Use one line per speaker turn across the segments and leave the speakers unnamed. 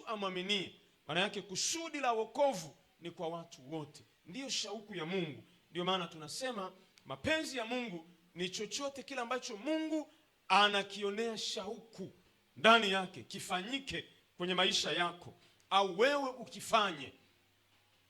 mtu amwaminie. Maana yake kusudi la wokovu ni kwa watu wote. Ndiyo shauku ya Mungu. Ndio maana tunasema mapenzi ya Mungu ni chochote kile ambacho Mungu anakionea shauku ndani yake kifanyike kwenye maisha yako, au wewe ukifanye.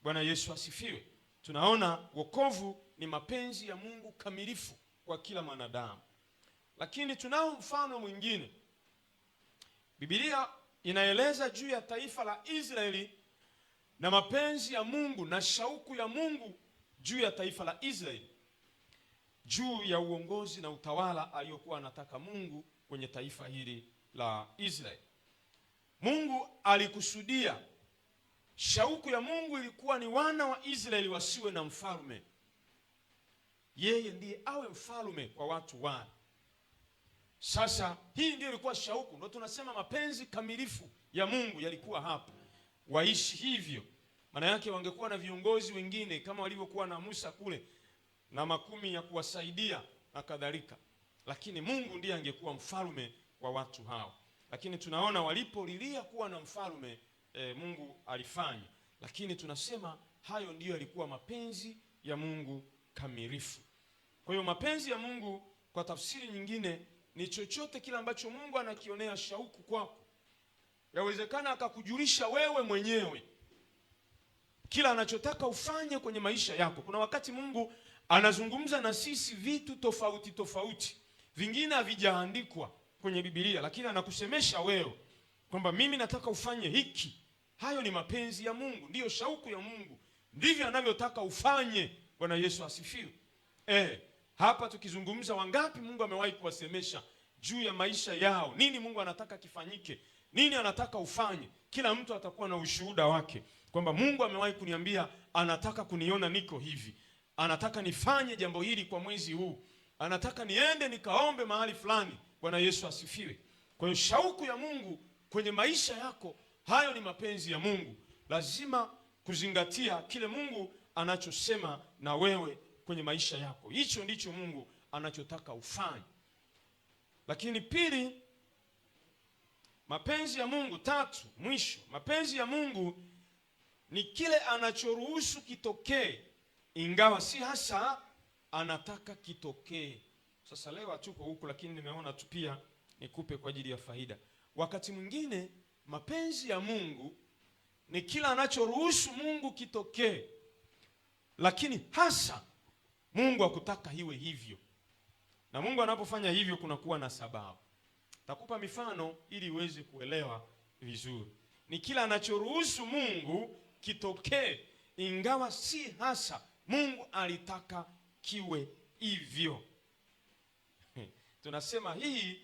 Bwana Yesu asifiwe. Tunaona wokovu ni mapenzi ya Mungu kamilifu kwa kila mwanadamu. Lakini tunao mfano mwingine. Biblia inaeleza juu ya taifa la Israeli na mapenzi ya Mungu na shauku ya Mungu juu ya taifa la Israeli, juu ya uongozi na utawala aliyokuwa anataka Mungu kwenye taifa hili la Israeli. Mungu alikusudia, shauku ya Mungu ilikuwa ni wana wa Israeli wasiwe na mfalme. Yeye ndiye awe mfalme kwa watu wale. Sasa hii ndiyo ilikuwa shauku. Ndio tunasema mapenzi kamilifu ya Mungu yalikuwa hapa, waishi hivyo. Maana yake wangekuwa na viongozi wengine kama walivyokuwa na Musa kule na makumi ya kuwasaidia na kadhalika, lakini Mungu ndiye angekuwa mfalme wa watu hao. Lakini tunaona walipolilia kuwa na mfalme, Mungu alifanya. Lakini tunasema hayo ndiyo yalikuwa mapenzi ya Mungu kamilifu. Kwa hiyo mapenzi ya Mungu kwa tafsiri nyingine ni chochote kile ambacho Mungu anakionea shauku kwako. Yawezekana akakujulisha wewe mwenyewe kila anachotaka ufanye kwenye maisha yako. Kuna wakati Mungu anazungumza na sisi vitu tofauti tofauti, vingine havijaandikwa kwenye Biblia, lakini anakusemesha wewe kwamba mimi nataka ufanye hiki. Hayo ni mapenzi ya Mungu, ndiyo shauku ya Mungu, ndivyo anavyotaka ufanye. Bwana Yesu asifiwe. Hapa tukizungumza, wangapi Mungu amewahi kuwasemesha juu ya maisha yao, nini Mungu anataka kifanyike, nini anataka ufanye. Kila mtu atakuwa na ushuhuda wake kwamba Mungu amewahi kuniambia anataka kuniona niko hivi, anataka nifanye jambo hili kwa mwezi huu, anataka niende nikaombe mahali fulani. Bwana Yesu asifiwe. Kwa hiyo shauku ya Mungu kwenye maisha yako, hayo ni mapenzi ya Mungu. Lazima kuzingatia kile Mungu anachosema na wewe kwenye maisha yako. Hicho ndicho Mungu anachotaka ufanye. Lakini pili, mapenzi ya Mungu, tatu, mwisho, mapenzi ya Mungu ni kile anachoruhusu kitokee ingawa si hasa anataka kitokee. Sasa leo hatuko huku, lakini nimeona tu pia nikupe kwa ajili ya faida. Wakati mwingine mapenzi ya Mungu ni kila anachoruhusu Mungu kitokee, lakini hasa Mungu hakutaka iwe hivyo. Na Mungu anapofanya hivyo kunakuwa na sababu. Takupa mifano ili uweze kuelewa vizuri. Ni kila anachoruhusu Mungu kitokee ingawa si hasa Mungu alitaka kiwe hivyo. Tunasema hii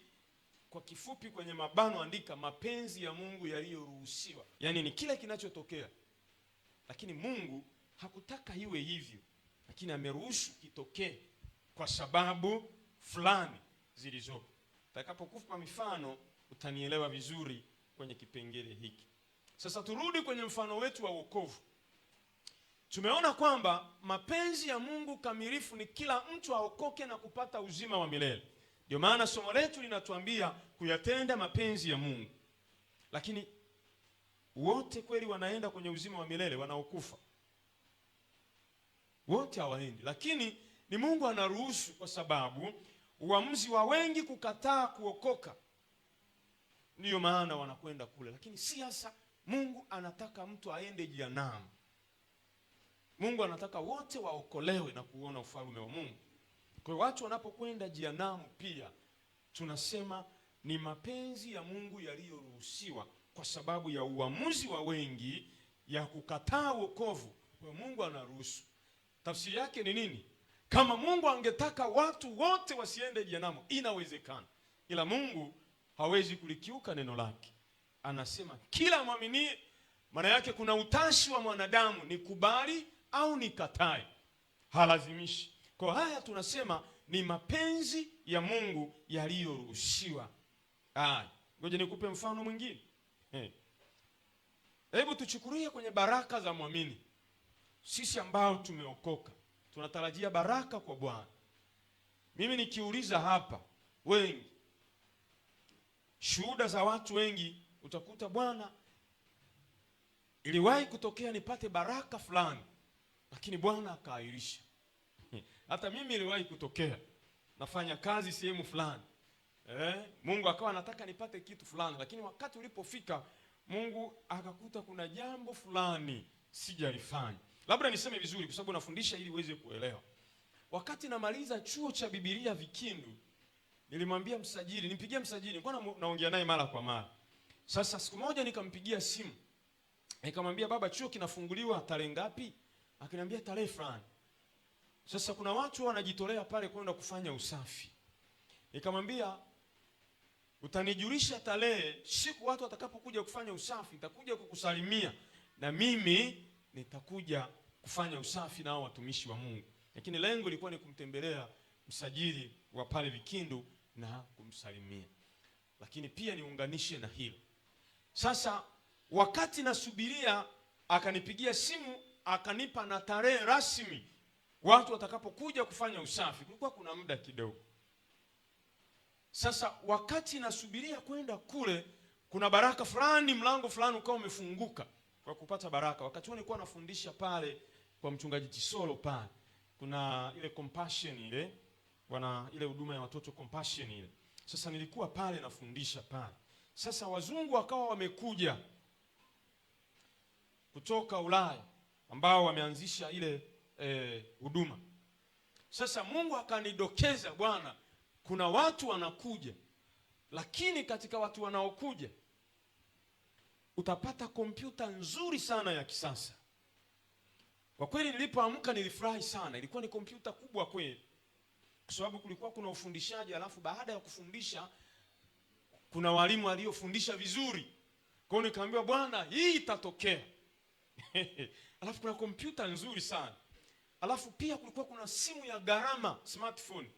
kwa kifupi, kwenye mabano andika mapenzi ya Mungu yaliyoruhusiwa. Yaani ni kile kinachotokea, lakini Mungu hakutaka iwe hivyo, lakini ameruhusu kitokee kwa sababu fulani zilizopo. Nitakapokupa mifano utanielewa vizuri kwenye kipengele hiki. Sasa turudi kwenye mfano wetu wa wokovu. Tumeona kwamba mapenzi ya Mungu kamilifu ni kila mtu aokoke na kupata uzima wa milele. Ndio maana somo letu linatuambia kuyatenda mapenzi ya Mungu. Lakini wote kweli wanaenda kwenye uzima wa milele wanaokufa? Wote hawaendi, lakini ni Mungu anaruhusu kwa sababu uamuzi wa wengi kukataa kuokoka, ndiyo maana wanakwenda kule. Lakini si hasa Mungu anataka mtu aende jehanamu. Mungu anataka wote waokolewe na kuona ufalme wa Mungu. Kwa hiyo watu wanapokwenda jehanamu pia tunasema ni mapenzi ya Mungu yaliyoruhusiwa kwa sababu ya uamuzi wa wengi ya kukataa wokovu. Kwa Mungu anaruhusu. Tafsiri yake ni nini? Kama Mungu angetaka watu wote wasiende jehanamu, inawezekana. Ila Mungu hawezi kulikiuka neno lake. Anasema kila mwaminie. Maana yake kuna utashi wa mwanadamu, ni kubali au ni katae. Halazimishi. Kwa haya tunasema ni mapenzi ya Mungu yaliyoruhusiwa. Ngoja nikupe mfano mwingine. Hebu tuchukulie kwenye baraka za muamini. Sisi ambao tumeokoka tunatarajia baraka kwa Bwana. Mimi nikiuliza hapa, wengi, shuhuda za watu wengi, utakuta bwana, iliwahi kutokea nipate baraka fulani, lakini Bwana akaahirisha. Hata mimi iliwahi kutokea nafanya kazi sehemu fulani, Mungu akawa anataka nipate kitu fulani, lakini wakati ulipofika Mungu akakuta kuna jambo fulani sijalifanya. Labda niseme vizuri kwa sababu nafundisha ili uweze kuelewa. Wakati namaliza chuo cha Biblia Vikindu, nilimwambia msajili, nimpigia msajili, nilikuwa naongea naye mara kwa mara. Sasa siku moja nikampigia simu, nikamwambia baba, chuo kinafunguliwa tarehe ngapi? Akaniambia tarehe fulani. Sasa kuna watu wanajitolea pale kwenda kufanya usafi. Nikamwambia utanijulisha tarehe, siku watu watakapokuja kufanya usafi nitakuja kukusalimia na mimi nitakuja kufanya usafi na hao watumishi wa Mungu. Lakini lengo lilikuwa ni kumtembelea msajili wa pale Vikindu na kumsalimia. Lakini pia niunganishe na hilo. Sasa wakati nasubiria, akanipigia simu, akanipa na tarehe rasmi watu watakapokuja kufanya usafi. Kulikuwa kuna muda kidogo. Sasa wakati nasubiria kwenda kule, kuna baraka fulani, mlango fulani ukao umefunguka kwa kupata baraka. Wakati huo nilikuwa nafundisha pale kwa mchungaji Chisolo pale. Kuna ile compassion ile, wana ile huduma ya watoto compassion ile. Sasa nilikuwa pale nafundisha pale. Sasa wazungu wakawa wamekuja kutoka Ulaya ambao wameanzisha ile huduma. Sasa Mungu akanidokeza, bwana, kuna watu wanakuja, lakini katika watu wanaokuja utapata kompyuta nzuri sana ya kisasa. Kwa kweli nilipoamka nilifurahi sana. Ilikuwa ni kompyuta kubwa kweli, kwa sababu kulikuwa kuna ufundishaji, alafu baada ya kufundisha kuna walimu waliofundisha vizuri. Kwa hiyo nikaambiwa, bwana, hii itatokea. Alafu kuna kompyuta nzuri sana. Alafu pia kulikuwa kuna simu ya gharama, smartphone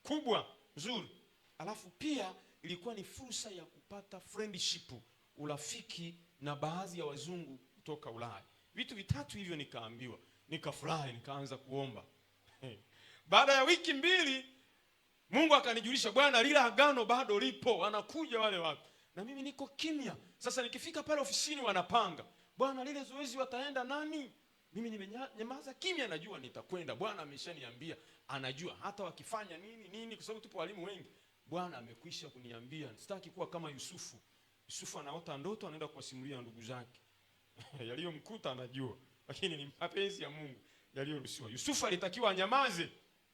kubwa nzuri. Alafu pia ilikuwa ni fursa ya kupata friendship, urafiki na baadhi ya wazungu kutoka Ulaya. Vitu vitatu hivyo nikaambiwa. Nikafurahi, nikaanza kuomba. Baada ya wiki mbili Mungu akanijulisha, bwana, lile agano bado lipo, wanakuja wale watu. Na mimi niko kimya. Sasa nikifika pale ofisini wanapanga, bwana, lile zoezi wataenda nani? Mimi nimenyamaza kimya, najua nitakwenda. Bwana ameshaniambia, anajua hata wakifanya nini kwa sababu tupo walimu wengi. Bwana amekwisha kuniambia, sitaki kuwa kama Yusufu. Yusufu anaota ndoto, anaenda kuwasimulia ndugu zake. Yaliyomkuta anajua, lakini ni mapenzi ya Mungu yaliyoruhusiwa. Yusufu alitakiwa anyamaze.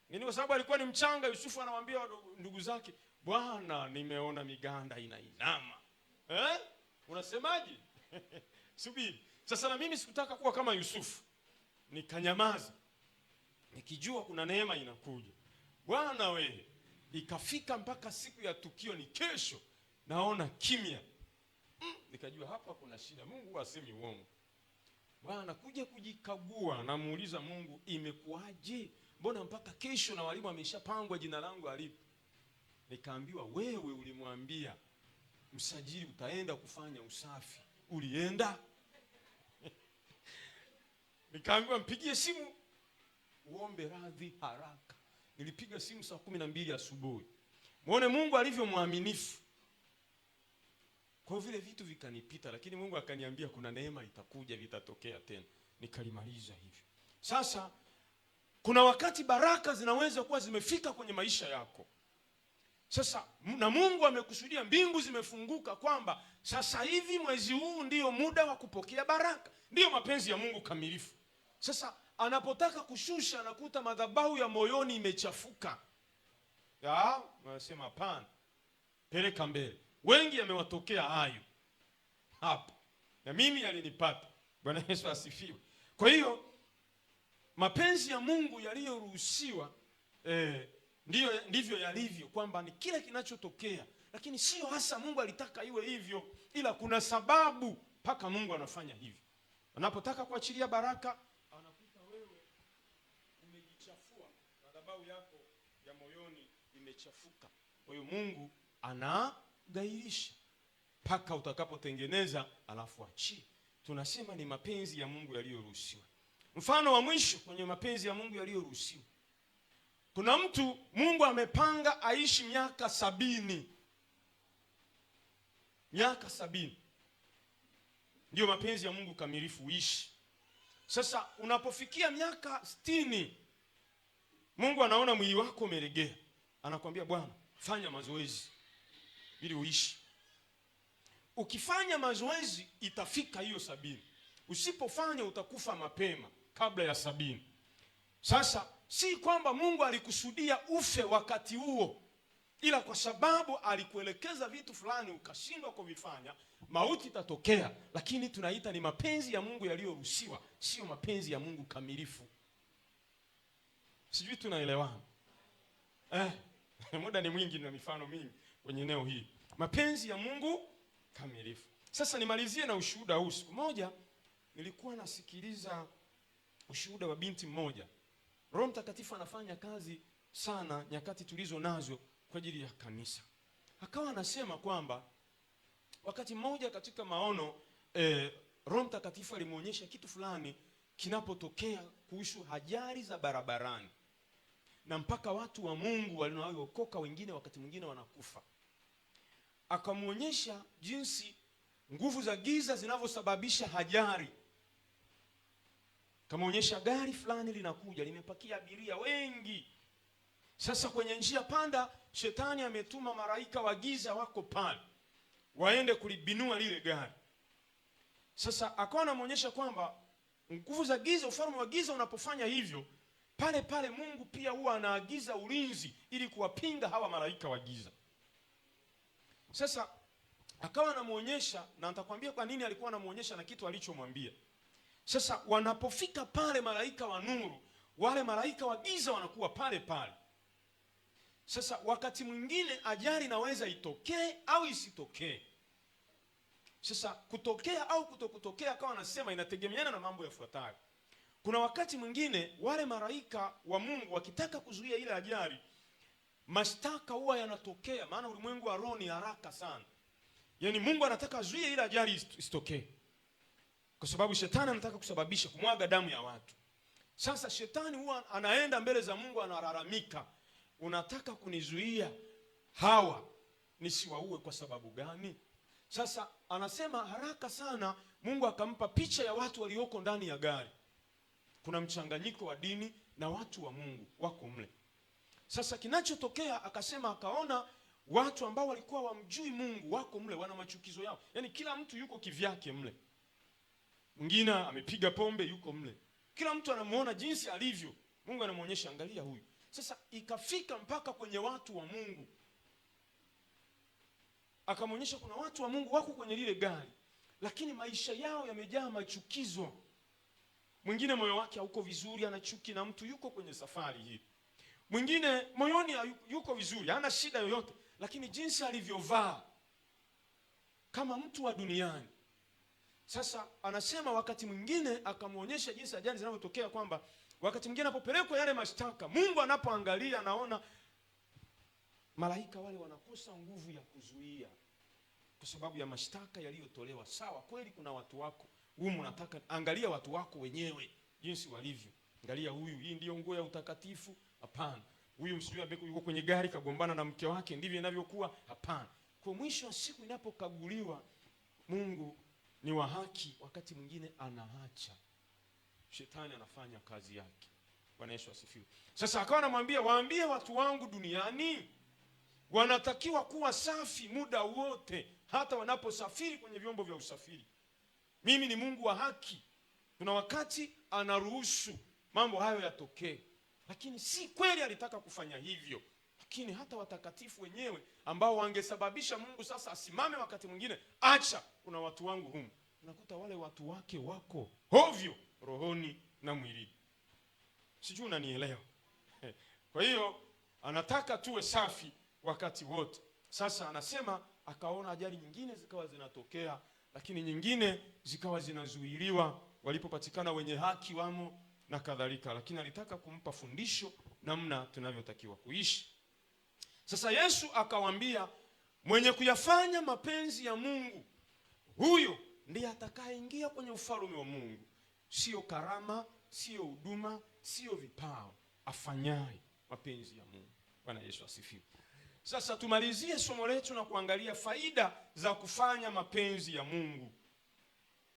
Ni kwa sababu alikuwa ni mchanga. Yusufu anamwambia ndugu zake, bwana, nimeona miganda inainama. Unasemaje? Subiri. Sasa na mimi sikutaka kuwa kama Yusufu. Nikanyamaza, nikijua kuna neema inakuja. Bwana we, ikafika mpaka siku ya tukio, ni kesho, naona kimya. Nikajua hapa kuna shida. Mungu asemi uongo. Bwana kuja kujikagua, namuuliza Mungu, imekuaje? Mbona mpaka kesho na walimu wameshapangwa jina langu alipo? Nikaambiwa, wewe ulimwambia msajili utaenda kufanya usafi. Ulienda? Nikaambiwa mpigie simu uombe radhi haraka. Nilipiga simu saa 12 asubuhi. Muone Mungu alivyo mwaminifu. Kwa vile vitu vikanipita, lakini Mungu akaniambia kuna neema itakuja, vitatokea tena. Nikalimaliza hivyo. Sasa kuna wakati baraka zinaweza kuwa zimefika kwenye maisha yako. Sasa na Mungu amekusudia, mbingu zimefunguka kwamba sasa hivi mwezi huu ndio muda wa kupokea baraka. Ndio mapenzi ya Mungu kamilifu. Sasa anapotaka kushusha, anakuta madhabahu ya moyoni imechafuka. Wanasema hapana, peleka mbele. Wengi yamewatokea hayo hapa, na mimi yalinipata. Bwana Yesu asifiwe. Kwa mapenzi ya Mungu yaliyoruhusiwa ndivyo yalivyo, kwamba ni kile kinachotokea, lakini sio hasa Mungu alitaka iwe hivyo, ila kuna sababu mpaka Mungu anafanya hivyo. Anapotaka kuachilia baraka, anakuta wewe umejichafua, madhabahu yako ya moyoni imechafuka. Kwa hiyo Mungu anagairisha mpaka utakapotengeneza, alafu achie. Tunasema ni mapenzi ya Mungu yaliyoruhusiwa. Mfano wa mwisho kwenye mapenzi ya Mungu yaliyoruhusiwa, kuna mtu Mungu amepanga aishi miaka 70. Miaka 70. Ndio mapenzi ya Mungu kamilifu uishi. Sasa unapofikia miaka 60, Mungu anaona mwili wako umelegea, anakwambia bwana, fanya mazoezi ili uishi. Ukifanya mazoezi itafika hiyo 70. Usipofanya utakufa mapema kabla ya 70. Sasa si kwamba Mungu alikusudia ufe wakati huo, ila kwa sababu alikuelekeza vitu fulani ukashindwa kuvifanya, mauti itatokea. Lakini tunaita ni mapenzi ya Mungu yaliyoruhusiwa, sio mapenzi ya Mungu kamilifu. Sijui tunaelewana? Muda ni mwingi na mifano mingi kwenye eneo hili. Mapenzi ya Mungu kamilifu. Sasa nimalizie na ushuhuda huu. Siku moja nilikuwa nasikiliza ushuhuda wa binti mmoja. Roho Mtakatifu anafanya kazi sana nyakati tulizo nazo kwa ajili ya kanisa. Akawa anasema kwamba wakati mmoja katika maono Roho Mtakatifu alimuonyesha kitu fulani kinapotokea kuhusu ajali za barabarani, na mpaka watu wa Mungu wanaookoka wengine wakati mwingine wanakufa. Akamuonyesha jinsi nguvu za giza zinavyosababisha ajali. Kamuonyesha gari fulani linakuja limepakia abiria wengi. Sasa kwenye njia panda, shetani ametuma malaika wa giza wako pale waende kulibinua lile gari. Sasa akawa anamuonyesha kwamba nguvu za giza, ufalme wa giza unapofanya hivyo, pale pale Mungu pia huwa anaagiza ulinzi ili kuwapinga hawa malaika wa giza. Sasa akawa anamuonyesha, na nitakwambia kwa nini alikuwa anamuonyesha na kitu alichomwambia. Sasa wanapofika pale malaika wa nuru, wale malaika wa giza wanakuwa pale pale. Sasa wakati mwingine ajali inaweza itokee au isitokee. Sasa kutokea au kutokutokea, akawa anasema inategemeana na mambo yafuatayo. Kuna wakati mwingine wale malaika wa Mungu wakitaka kuzuia ile ajali, mashtaka huwa yanatokea, maana ulimwengu wa roho ni haraka sana. Yaani Mungu anataka azuie ile ajali isitokee, kwa sababu shetani anataka kusababisha kumwaga damu ya watu. Sasa shetani huwa anaenda mbele za Mungu, analalamika, unataka kunizuia hawa nisiwaue kwa sababu gani? Sasa anasema haraka sana Mungu akampa picha ya watu walioko ndani ya gari. Kuna mchanganyiko wa dini na watu wa Mungu wako mle. Sasa kinachotokea, akasema akaona watu ambao walikuwa wamjui Mungu wako mle, wana machukizo yao. Yaani kila mtu yuko kivyake mle. Mwingine amepiga pombe, yuko mle. Kila mtu anamuona jinsi alivyo. Mungu anamuonyesha, angalia huyu. Sasa ikafika mpaka kwenye watu wa Mungu. Akamuonyesha kuna watu wa Mungu wako kwenye lile gari, lakini maisha yao yamejaa machukizo. Mwingine moyo wake hauko vizuri, ana chuki na mtu yuko kwenye safari hii. Mwingine moyoni yuko vizuri, hana shida yoyote, lakini jinsi alivyovaa kama mtu wa duniani. Sasa anasema wakati mwingine akamuonyesha jinsi ajali zinavyotokea, kwamba wakati mwingine anapopelekwa yale mashtaka, Mungu anapoangalia anaona malaika wale wanakosa nguvu ya kuzuia kwa sababu ya mashtaka yaliyotolewa. Sawa, kweli kuna watu wako humu, nataka angalia watu wako wenyewe jinsi walivyo. Angalia huyu, hii ndio nguo ya utakatifu? Hapana. Huyu msijui abeko yuko kwenye gari kagombana na mke wake, ndivyo inavyokuwa? Hapana. Kwa mwisho wa siku inapokaguliwa, Mungu ni wa haki, wakati mwingine anaacha shetani anafanya kazi yake. Bwana Yesu asifiwe. Sasa akawa anamwambia, waambie watu wangu duniani wanatakiwa kuwa safi muda wote, hata wanaposafiri kwenye vyombo vya usafiri. Mimi ni Mungu wa haki. Kuna wakati anaruhusu mambo hayo yatokee, lakini si kweli alitaka kufanya hivyo. Lakini hata watakatifu wenyewe ambao wangesababisha Mungu sasa asimame wakati mwingine, acha, kuna watu wangu humu, unakuta wale watu wake wako hovyo rohoni na mwilini. Sijui unanielewa? Kwa hiyo anataka tuwe safi wakati wote. Sasa anasema akaona ajali nyingine zikawa zinatokea, lakini nyingine zikawa zinazuiliwa, walipopatikana wenye haki wamo na kadhalika. Lakini alitaka kumpa fundisho namna tunavyotakiwa kuishi. Sasa Yesu akawaambia, mwenye kuyafanya mapenzi ya Mungu, huyo ndiye atakayeingia kwenye ufalme wa Mungu. Sio karama, sio huduma, sio vipao, afanyaye mapenzi ya Mungu. Bwana Yesu asifiwe. Sasa tumalizie somo letu na kuangalia faida za kufanya mapenzi ya Mungu.